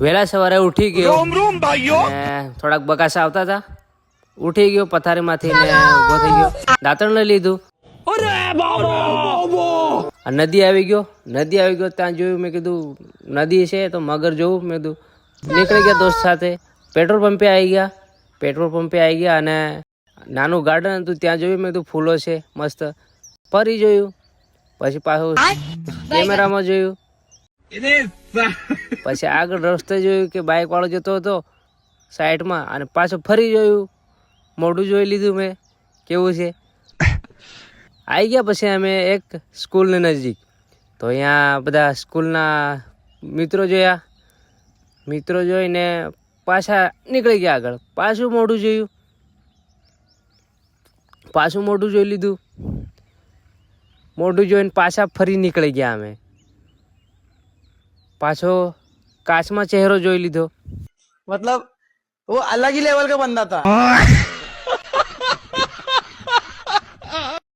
વહેલા સવારે ઉઠી ગયો, થોડાક બકાસા આવતા હતા, ઉઠી ગયો પથારીમાંથી ને ઉભો થઈ ગયો, દાંતણ લઈ લીધું, નદી આવી ગયો, ત્યાં જોયું, મેં કીધું નદી છે તો મગર જોવું, મેં કીધું નીકળી ગયા દોસ્ત સાથે, પેટ્રોલ પંપે આવી ગયા અને નાનું ગાર્ડન હતું ત્યાં જોયું, મેં કીધું ફૂલો છે મસ્ત, ફરી જોયું, પછી પાછું કેમેરામાં જોયું, પછી આગળ રસ્તે જોયું કે બાઇક વાળો જતો હતો સાઈડમાં, અને પાછું ફરી જોયું, મોઢું જોઈ લીધું મેં કેવું છે. આવી ગયા પછી અમે એક સ્કૂલની નજીક, તો અહીંયા બધા સ્કૂલના મિત્રો જોઈને પાછા નીકળી ગયા આગળ, પાછું મોઢું જોઈ લીધું, મોઢું જોઈને પાછા ફરી નીકળી ગયા અમે, પાછો કાચમાં ચહેરો જોઈ લીધો. मतलब वो अलग ही लेवल का बंदा था.